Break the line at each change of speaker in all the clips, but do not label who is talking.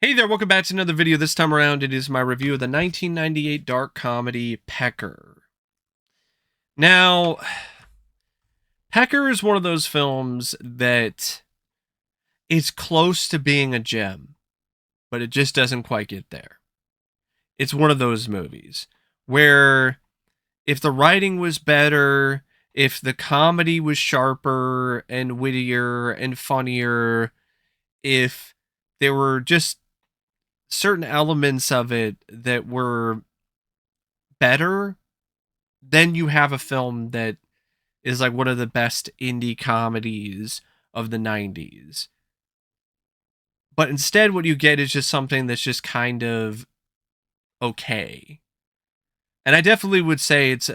Hey there, welcome back to another video. This time around, it is my review of the 1998 dark comedy Pecker. Now, Pecker is one of those films that is close to being a gem, but it just doesn't quite get there. It's one of those movies where if the writing was better, if the comedy was sharper and wittier and funnier, if there were just certain elements of it that were better, then you have a film that is like one of the best indie comedies of the 90s. But instead, what you get is just something that's just kind of okay. And I definitely would say it's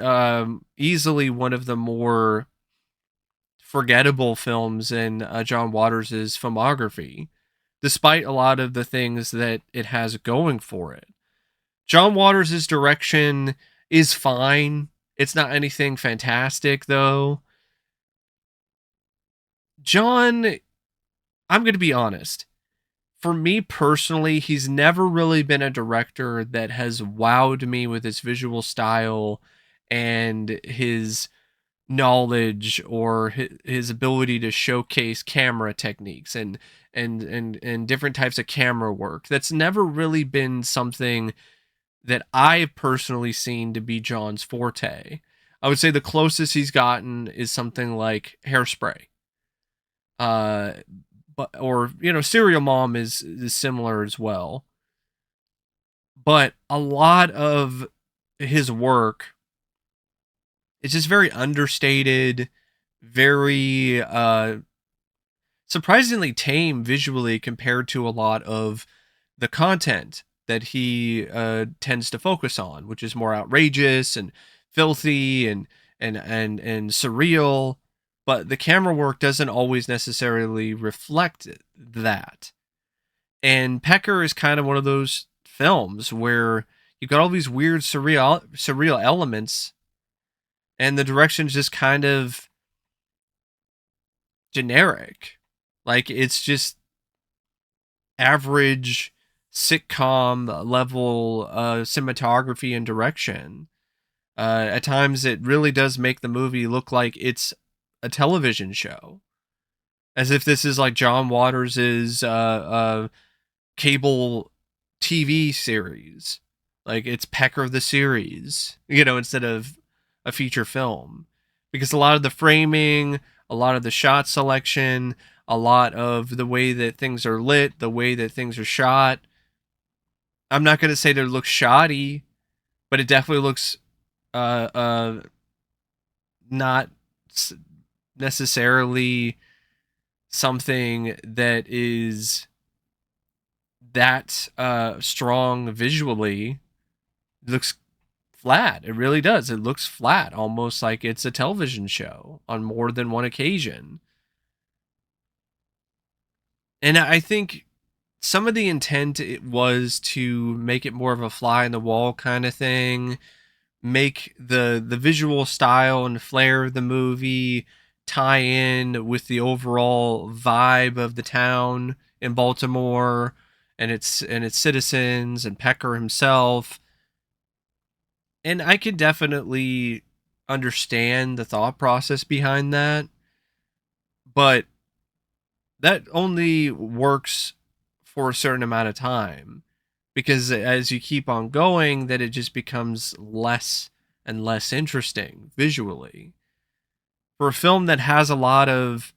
easily one of the more forgettable films in John Waters' filmography, despite a lot of the things that it has going for it. John Waters' direction is fine. It's not anything fantastic, though. John, I'm going to be honest. For me personally, he's never really been a director that has wowed me with his visual style and his knowledge or his ability to showcase camera techniques and different types of camera work. That's never really been something that I've personally seen to be John's forte. I would say the closest he's gotten is something like Hairspray. Uh, but or Serial Mom is similar as well. But a lot of his work is just very understated, very surprisingly tame visually compared to a lot of the content that he tends to focus on, which is more outrageous and filthy and surreal. But the camera work doesn't always necessarily reflect that. And Pecker is kind of one of those films where you got all these weird surreal elements, and the direction's just kind of generic. Like it's just average sitcom level cinematography and direction. At times, it really does make the movie look like it's a television show, as if this is like John Waters' cable TV series. Like it's Pecker the series, instead of a feature film. Because a lot of the framing, a lot of the shot selection, a lot of the way that things are lit, the way that things are shot. I'm not going to say that it looks shoddy, but it definitely looks uh, uh, not necessarily something that is that strong visually. It looks flat. It really does. It looks flat, almost like it's a television show on more than one occasion. And I think some of the intent it was to make it more of a fly in the wall kind of thing, make the visual style and flair of the movie tie in with the overall vibe of the town in Baltimore and its citizens and Pecker himself. And I could definitely understand the thought process behind that, but that only works for a certain amount of time, because as you keep on going, that it just becomes less and less interesting visually. For a film that has a lot of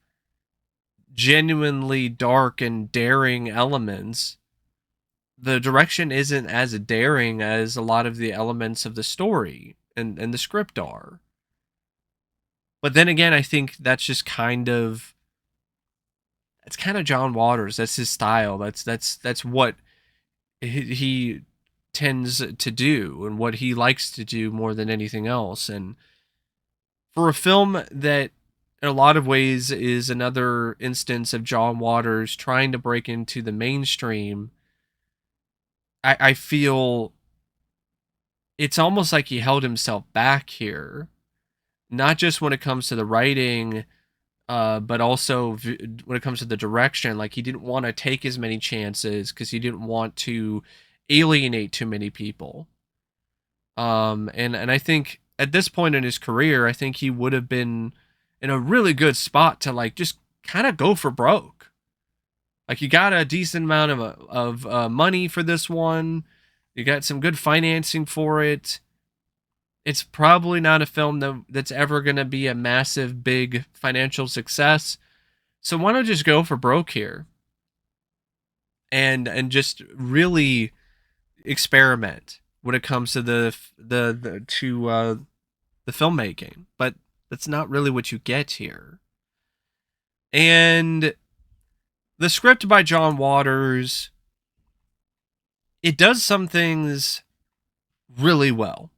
genuinely dark and daring elements, the direction isn't as daring as a lot of the elements of the story and the script are. But then again, I think that's just kind of it's kind of John Waters. That's his style. That's what he tends to do and what he likes to do more than anything else. And for a film that in a lot of ways is another instance of John Waters trying to break into the mainstream, I feel it's almost like he held himself back here, not just when it comes to the writing, But also when it comes to the direction, like he didn't want to take as many chances because he didn't want to alienate too many people. And I think at this point in his career, I think he would have been in a really good spot to like just kind of go for broke. Like you got a decent amount of money for this one, you got some good financing for it. It's probably not a film that's ever going to be a massive, big financial success. So why not just go for broke here and just really experiment when it comes to the filmmaking? But that's not really what you get here. And the script by John Waters, it does some things really well.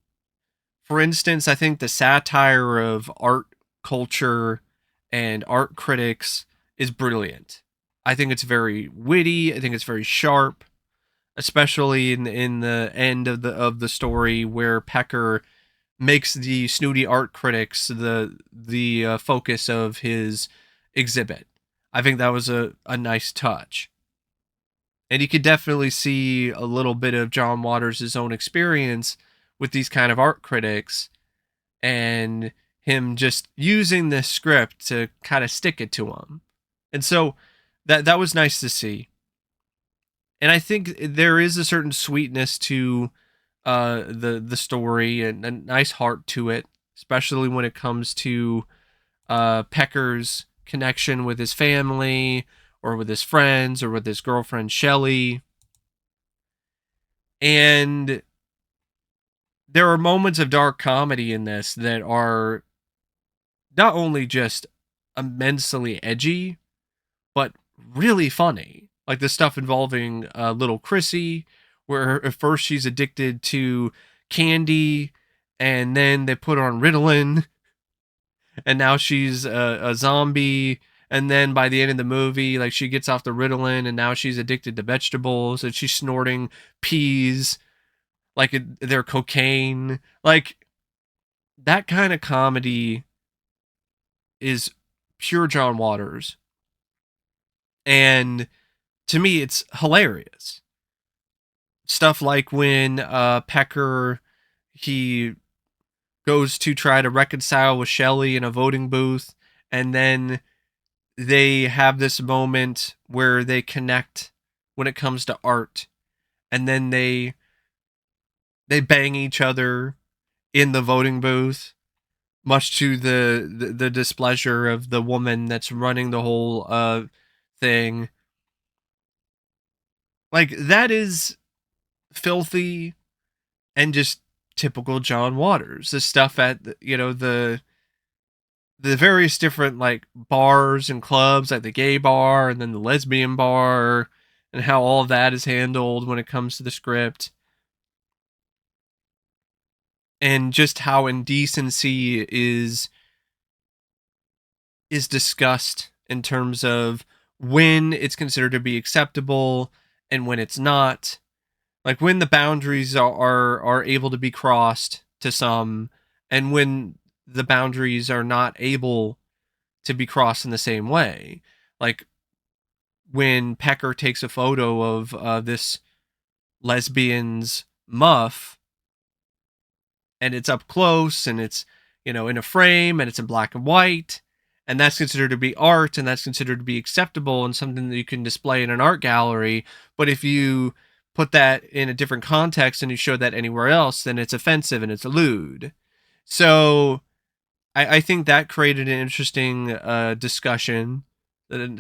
For instance, I think the satire of art culture and art critics is brilliant. I think it's very witty. I think it's very sharp, especially in the end of the story where Pecker makes the snooty art critics the focus of his exhibit. I think that was a nice touch. And you could definitely see a little bit of John Waters' own experience with these kind of art critics and him just using this script to kind of stick it to him. And so that was nice to see. And I think there is a certain sweetness to the story and a nice heart to it, especially when it comes to Pecker's connection with his family or with his friends or with his girlfriend Shelley. And there are moments of dark comedy in this that are not only just immensely edgy, but really funny. Like the stuff involving little Chrissy, where at first she's addicted to candy, and then they put her on Ritalin, and now she's a zombie. And then by the end of the movie, like she gets off the Ritalin, and now she's addicted to vegetables, and she's snorting peas like they're cocaine. Like that kind of comedy is pure John Waters. And to me, it's hilarious. Stuff like when Pecker he goes to try to reconcile with Shelley in a voting booth, and then they have this moment where they connect when it comes to art, and then they bang each other in the voting booth, much to the displeasure of the woman that's running the whole thing. Like that is filthy and just typical John Waters. The stuff at the various different like bars and clubs, like the gay bar and then the lesbian bar, and how all of that is handled when it comes to the script, and just how indecency is discussed in terms of when it's considered to be acceptable and when it's not. Like when the boundaries are able to be crossed to some, and when the boundaries are not able to be crossed in the same way. Like when Pecker takes a photo of this lesbian's muff, and it's up close, and it's in a frame, and it's in black and white, and that's considered to be art, and that's considered to be acceptable and something that you can display in an art gallery. But if you put that in a different context and you show that anywhere else, then it's offensive and it's lewd. So I think that created an interesting discussion,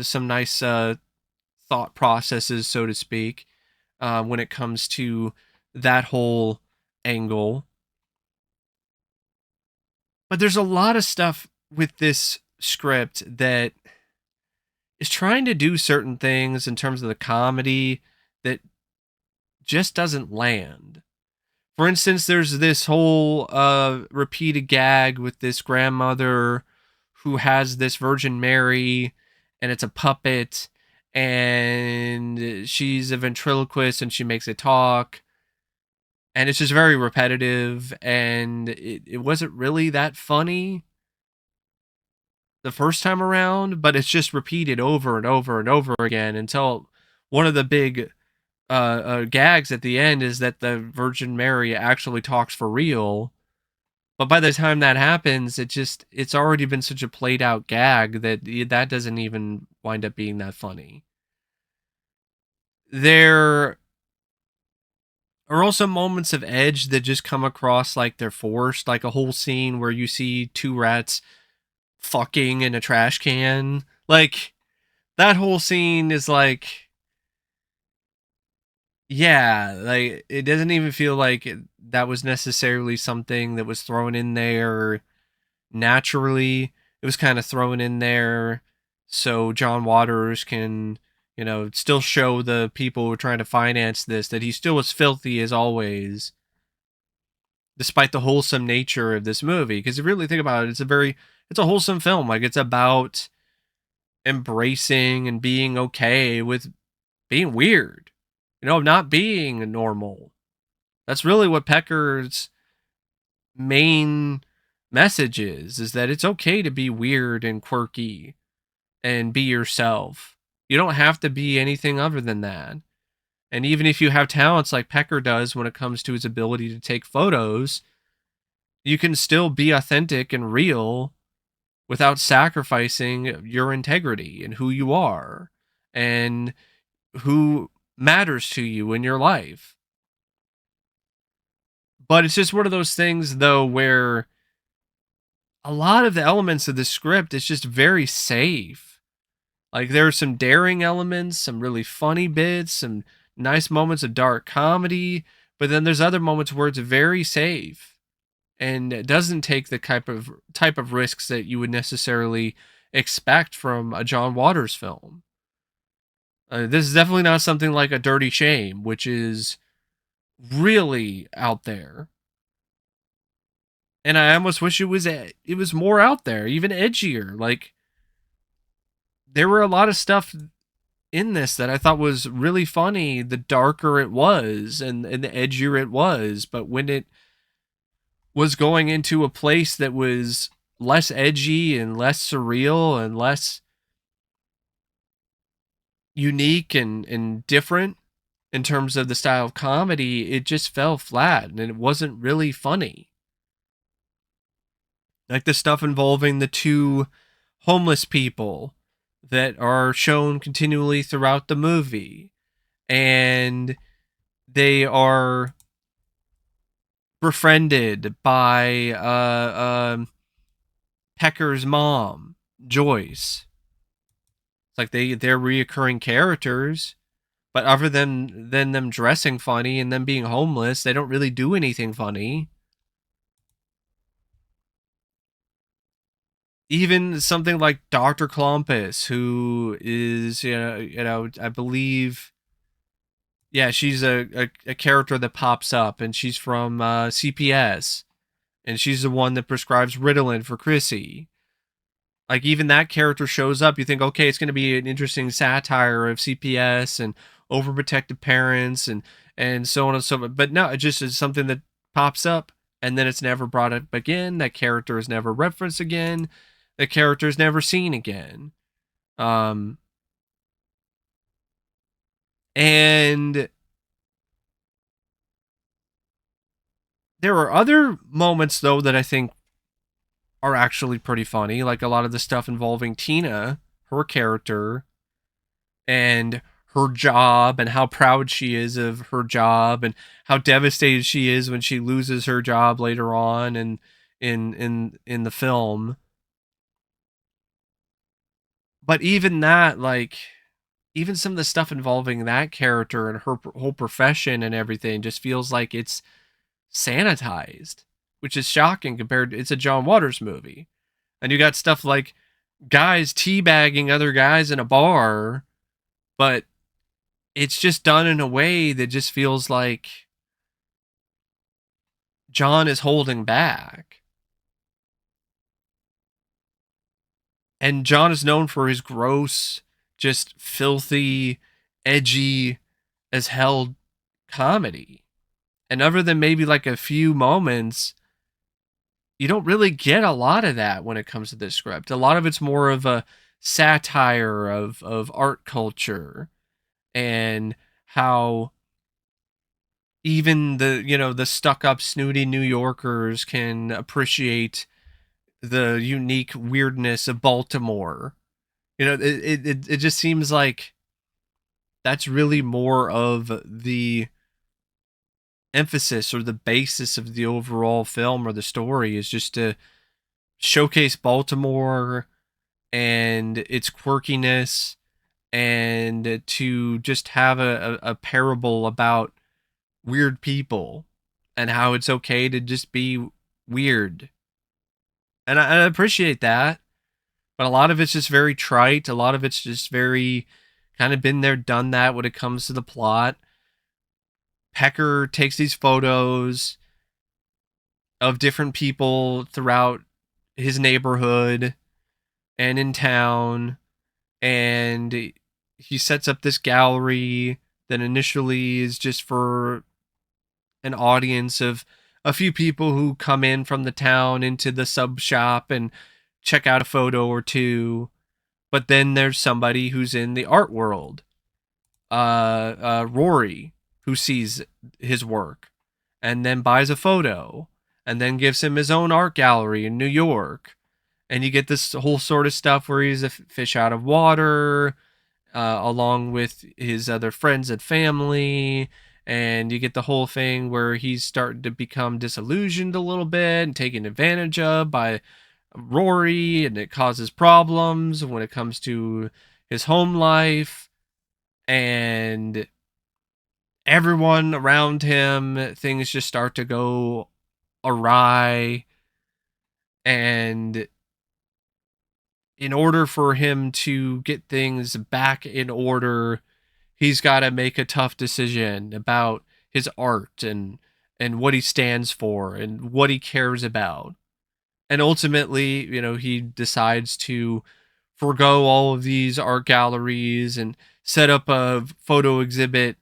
some nice thought processes, so to speak, when it comes to that whole angle. But there's a lot of stuff with this script that is trying to do certain things in terms of the comedy that just doesn't land. For instance, there's this whole repeated gag with this grandmother who has this Virgin Mary, and it's a puppet, and she's a ventriloquist, and she makes it talk. And it's just very repetitive, and it wasn't really that funny. the first time around, but it's just repeated over and over and over again until one of the big gags at the end is that the Virgin Mary actually talks for real. But by the time that happens, it's already been such a played out gag that doesn't even wind up being that funny. There are also moments of edge that just come across like they're forced, like a whole scene where you see two rats fucking in a trash can. Like, that whole scene is like, yeah, like it doesn't even feel like that was necessarily something that was thrown in there naturally. It was kind of thrown in there so John Waters can, still show the people who are trying to finance this that he still was filthy as always, despite the wholesome nature of this movie. Because if you really think about it, it's a wholesome film. Like, it's about embracing and being okay with being weird, not being normal. That's really what Pecker's main message is that it's okay to be weird and quirky and be yourself. You don't have to be anything other than that. And even if you have talents like Pecker does when it comes to his ability to take photos, you can still be authentic and real without sacrificing your integrity and who you are and who matters to you in your life. But it's just one of those things, though, where a lot of the elements of the script is just very safe. Like, there are some daring elements, some really funny bits, some nice moments of dark comedy, but then there's other moments where it's very safe and it doesn't take the type of risks that you would necessarily expect from a John Waters film. This is definitely not something like A Dirty Shame, which is really out there. And I almost wish it was more out there, even edgier. Like, there were a lot of stuff in this that I thought was really funny, the darker it was and the edgier it was. But when it was going into a place that was less edgy and less surreal and less unique and different in terms of the style of comedy, it just fell flat and it wasn't really funny. Like the stuff involving the two homeless people that are shown continually throughout the movie, and they are befriended by Pecker's mom, Joyce. It's like they're reoccurring characters, but other than them dressing funny and them being homeless, they don't really do anything funny. Even something like Dr. Klumpus, who is, I believe, yeah, she's a character that pops up, and she's from CPS, and she's the one that prescribes Ritalin for Chrissy. Like, even that character shows up, you think, okay, it's going to be an interesting satire of CPS and overprotective parents and so on and so forth. But no, it just is something that pops up, and then it's never brought up again. That character is never referenced again. The character is never seen again. And there are other moments, though, that I think are actually pretty funny. Like a lot of the stuff involving Tina, her character, and her job, and how proud she is of her job, and how devastated she is when she loses her job later on and in the film. But even that, like, even some of the stuff involving that character and her whole profession and everything just feels like it's sanitized, which is shocking compared to, it's a John Waters movie. And you got stuff like guys teabagging other guys in a bar, but it's just done in a way that just feels like John is holding back. And John is known for his gross, just filthy, edgy as hell comedy. And other than maybe like a few moments, you don't really get a lot of that when it comes to this script. A lot of it's more of a satire of art culture and how even the stuck up snooty New Yorkers can appreciate the unique weirdness of Baltimore. It just seems like that's really more of the emphasis or the basis of the overall film or the story, is just to showcase Baltimore and its quirkiness, and to just have a parable about weird people and how it's okay to just be weird. And I appreciate that, but a lot of it's just very trite. A lot of it's just very kind of been there, done that when it comes to the plot. Pecker takes these photos of different people throughout his neighborhood and in town, and he sets up this gallery that initially is just for an audience of a few people who come in from the town into the sub shop and check out a photo or two. But then there's somebody who's in the art world, Rory, who sees his work and then buys a photo and then gives him his own art gallery in New York. And you get this whole sort of stuff where he's a fish out of water, along with his other friends and family. And you get the whole thing where he's starting to become disillusioned a little bit and taken advantage of by Rory, and it causes problems when it comes to his home life. And everyone around him, things just start to go awry. And in order for him to get things back in order, he's got to make a tough decision about his art and what he stands for and what he cares about. And ultimately, he decides to forgo all of these art galleries and set up a photo exhibit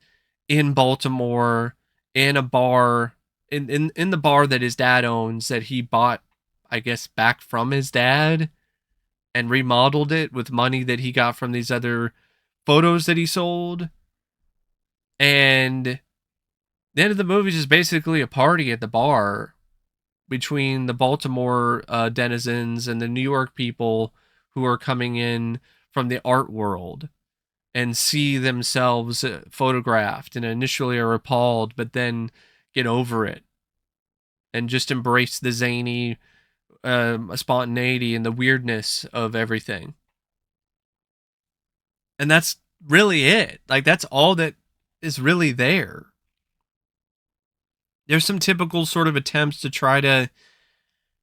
in Baltimore, in a bar, in the bar that his dad owns, that he bought, I guess, back from his dad, and remodeled it with money that he got from these other photos that he sold. And the end of the movie is just basically a party at the bar between the Baltimore denizens and the New York people who are coming in from the art world and see themselves photographed and initially are appalled, but then get over it and just embrace the zany spontaneity and the weirdness of everything. And that's really it. Like, that's all that is really there. There's some typical sort of attempts to try to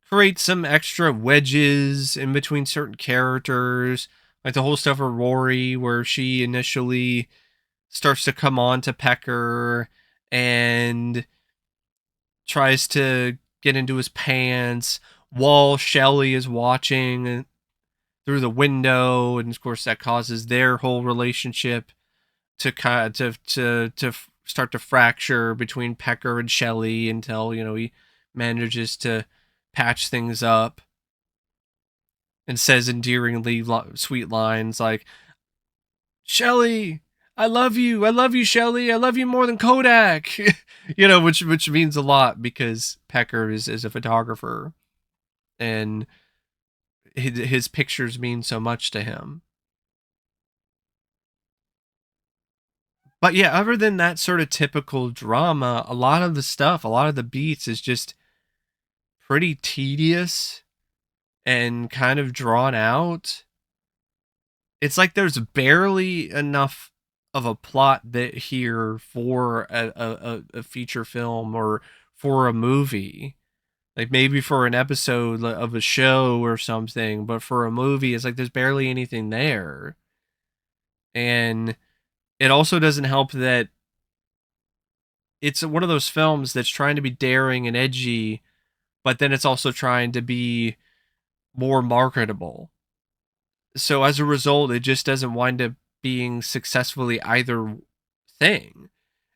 create some extra wedges in between certain characters, like the whole stuff with Rory, where she initially starts to come on to Pecker and tries to get into his pants while Shelley is watching through the window, and of course that causes their whole relationship to kind of to start to fracture between Pecker and Shelley until he manages to patch things up and says endearingly sweet lines like, "Shelley, I love you, Shelley, I love you more than Kodak," which means a lot because Pecker is a photographer and his pictures mean so much to him. But yeah, other than that sort of typical drama, a lot of the stuff, a lot of the beats is just pretty tedious and kind of drawn out. It's like there's barely enough of a plot that here for a feature film or for a movie. Like maybe for an episode of a show or something, but for a movie, it's like there's barely anything there. And it also doesn't help that it's one of those films that's trying to be daring and edgy, but then it's also trying to be more marketable. So as a result, it just doesn't wind up being successfully either thing.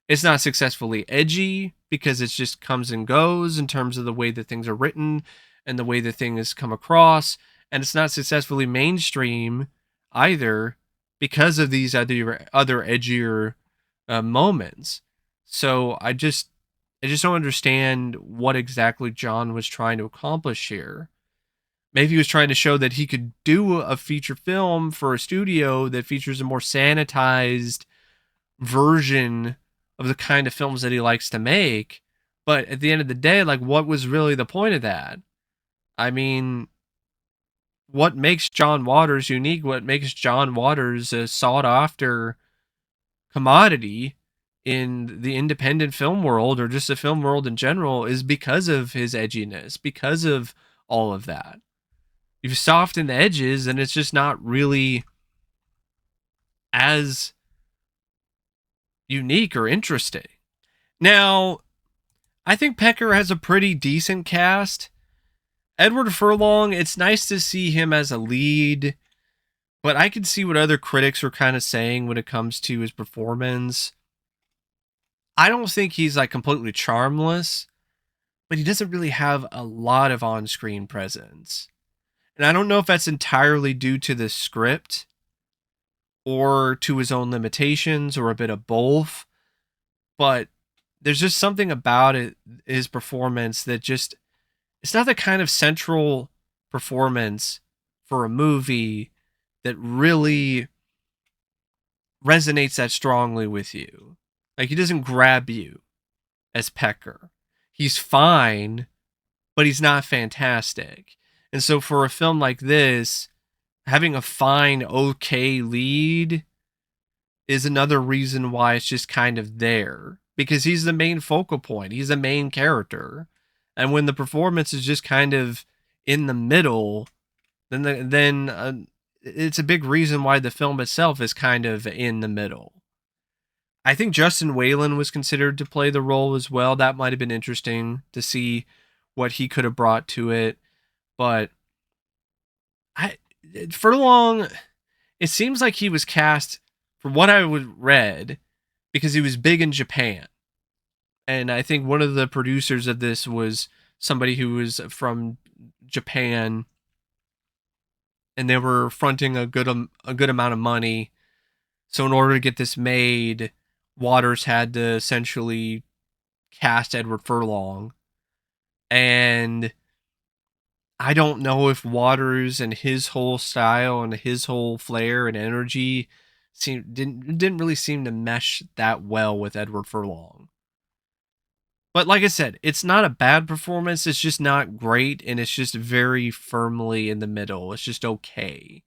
It's not successfully edgy because it just comes and goes in terms of the way that things are written and the way the thing has come across, and it's not successfully mainstream either because of these other edgier moments. So I just don't understand what exactly John was trying to accomplish here. Maybe he was trying to show that he could do a feature film for a studio that features a more sanitized version of the kind of films that he likes to make. But at the end of the day, like, what was really the point of that? I mean, what makes John Waters unique? What makes John Waters a sought after commodity in the independent film world, or just the film world in general, is because of his edginess, because of all of that. If you soften the edges, and it's just not really as unique or interesting. Now, I think Pecker has a pretty decent cast. Edward Furlong, it's nice to see him as a lead, but I can see what other critics are kind of saying when it comes to his performance. I don't think he's like completely charmless, but he doesn't really have a lot of on-screen presence. And I don't know if that's entirely due to the script or to his own limitations or a bit of both, but there's just something about it, his performance, that just, it's not the kind of central performance for a movie that really resonates that strongly with you. Like, he doesn't grab you as Pecker. He's fine, but he's not fantastic. And so for a film like this, having a fine, okay lead is another reason why it's just kind of there. Because he's the main focal point. He's the main character. And when the performance is just kind of in the middle, then it's a big reason why the film itself is kind of in the middle. I think Justin Whalen was considered to play the role as well. That might have been interesting to see what he could have brought to it. But Furlong, it seems like he was cast, from what I read, because he was big in Japan. And I think one of the producers of this was somebody who was from Japan, and they were fronting a good amount of money. So in order to get this made, Waters had to essentially cast Edward Furlong. And I don't know if Waters and his whole style and his whole flair and energy didn't really seem to mesh that well with Edward Furlong. But like I said, it's not a bad performance. It's just not great, and it's just very firmly in the middle. It's just okay.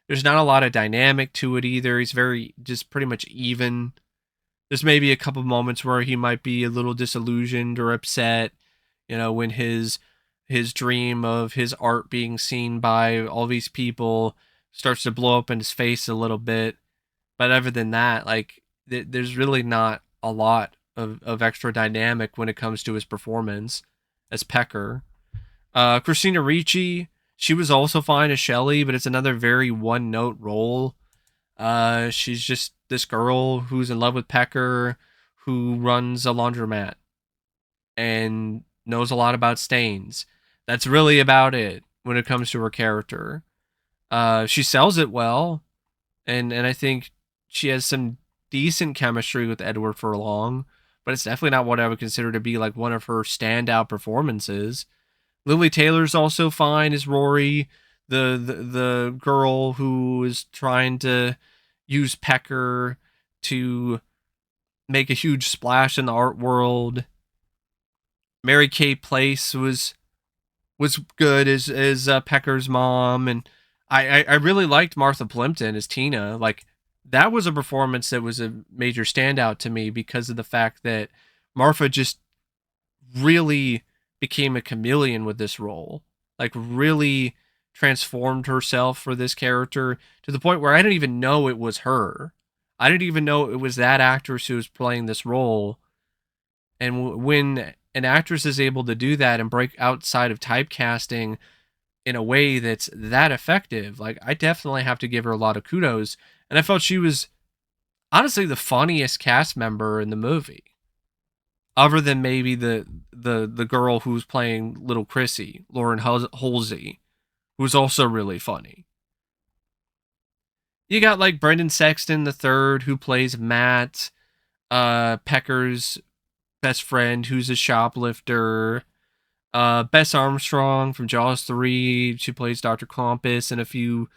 There's not a lot of dynamic to it either. He's very just pretty much even. There's maybe a couple moments where he might be a little disillusioned or upset, when his dream of his art being seen by all these people starts to blow up in his face a little bit. But other than that, like, there's really not a lot of extra dynamic when it comes to his performance as Pecker. Christina Ricci, she was also fine as Shelley, but it's another very one-note role. She's just this girl who's in love with Pecker, who runs a laundromat and knows a lot about stains. That's really about it when it comes to her character. She sells it well, and I think she has some decent chemistry with Edward Furlong, but it's definitely not what I would consider to be like one of her standout performances. Lili Taylor's also fine as Rory, the girl who is trying to use Pecker to make a huge splash in the art world. Mary Kay Place was good as Pecker's mom, and I really liked Martha Plimpton as Tina. Like, that was a performance that was a major standout to me because of the fact that Martha just really became a chameleon with this role. Like, really transformed herself for this character to the point where I didn't even know it was her. I didn't even know it was that actress who was playing this role. And when an actress is able to do that and break outside of typecasting in a way that's that effective, like, I definitely have to give her a lot of kudos. And I felt she was honestly the funniest cast member in the movie. other than maybe the girl who's playing little Chrissy, Lauren Halsey, who's also really funny. You got like Brendan Sexton III, who plays Matt, Pecker's best friend, who's a shoplifter. Bess Armstrong from Jaws 3, she plays Dr. Klompus in a few,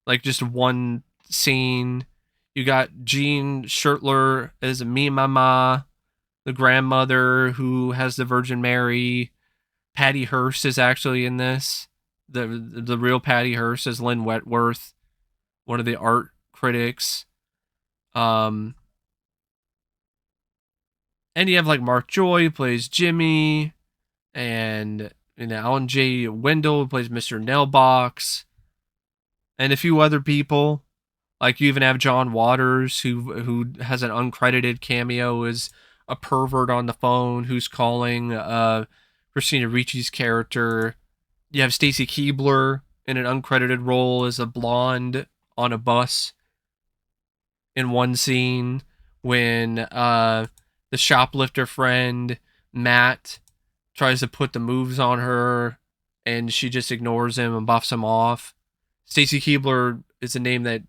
like just one scene. You got Jean Shirtler as Me and My Ma, the grandmother who has the Virgin Mary. Patty Hearst is actually in this. The real Patty Hearst is Lynn Wentworth, one of the art critics. Um, and you have like Mark Joy who plays Jimmy, and Alan J. Wendell who plays Mr. Nailbox, and a few other people. Like you even have John Waters who has an uncredited cameo as a pervert on the phone who's calling Christina Ricci's character. You have Stacy Keibler in an uncredited role as a blonde on a bus in one scene when the shoplifter friend Matt tries to put the moves on her and she just ignores him and buffs him off. Stacy Keibler is a name that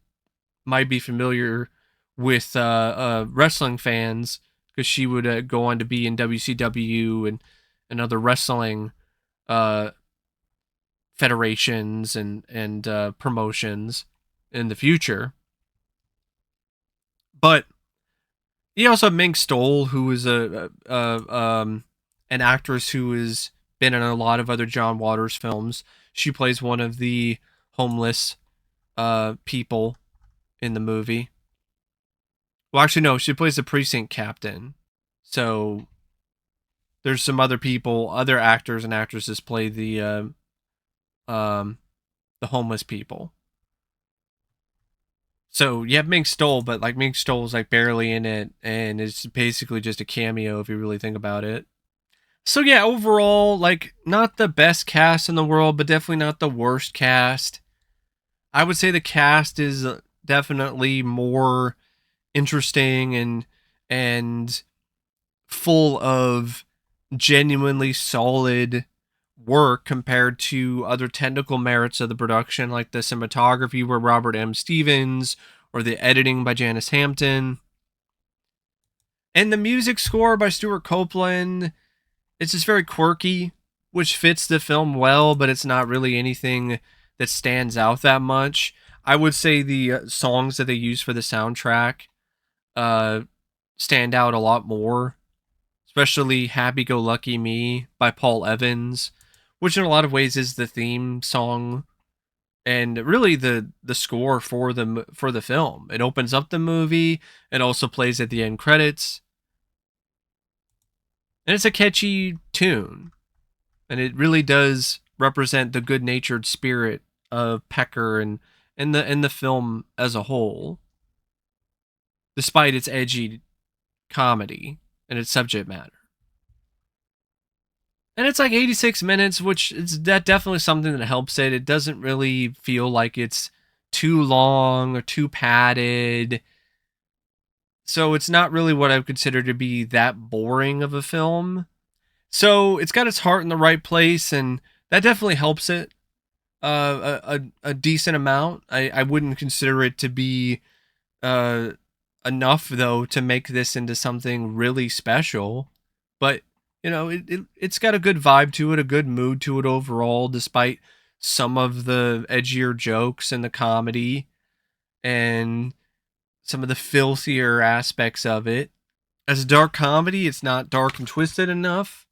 might be familiar with wrestling fans because she would go on to be in WCW and other wrestling federations and promotions in the future. But you also have Mink Stoll, who is an actress who has been in a lot of other John Waters films. She plays one of the homeless people in the movie. Well, actually, no, she plays the precinct captain. So there's some other people, other actors and actresses play the homeless people. So you have Mink Stoll, but like Mink Stoll's like barely in it, and it's basically just a cameo if you really think about it. So yeah, overall, like not the best cast in the world, but definitely not the worst cast. I would say the cast is definitely more interesting and full of genuinely solid work compared to other technical merits of the production, like the cinematography by Robert M. Stevens or the editing by Janice Hampton. And the music score by Stuart Copeland, it's just very quirky, which fits the film well, but it's not really anything that stands out that much. I would say the songs that they use for the soundtrack stand out a lot more, especially Happy Go Lucky Me by Paul Evans, which in a lot of ways is the theme song and really the score for the film. It opens up the movie, it also plays at the end credits, and it's a catchy tune, and it really does represent the good-natured spirit of Pecker and the film as a whole, despite its edgy comedy and its subject matter. And it's like 86 minutes, which is that definitely something that helps it. It doesn't really feel like it's too long or too padded. So it's not really what I would consider to be that boring of a film. So it's got its heart in the right place, and that definitely helps it a decent amount. I wouldn't consider it to be enough, though, to make this into something really special. But it's got a good vibe to it, a good mood to it overall, despite some of the edgier jokes and the comedy and some of the filthier aspects of it. As a dark comedy, it's not dark and twisted enough.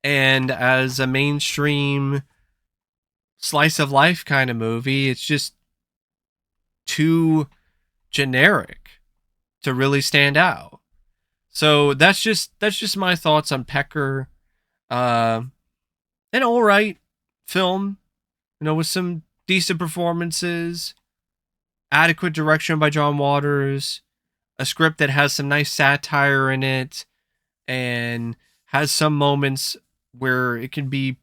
And as a mainstream slice of life kind of movie, it's just too generic to really stand out. So that's just my thoughts on Pecker. An all right film, with some decent performances, adequate direction by John Waters, a script that has some nice satire in it, and has some moments where it can be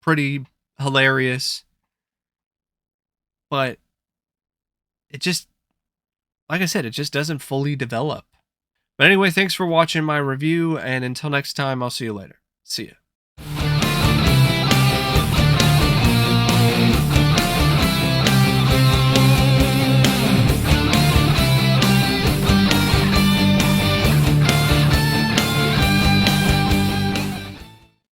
pretty hilarious. But it just, like I said, it just doesn't fully develop. But anyway, thanks for watching my review, and until next time, I'll see you later. See ya.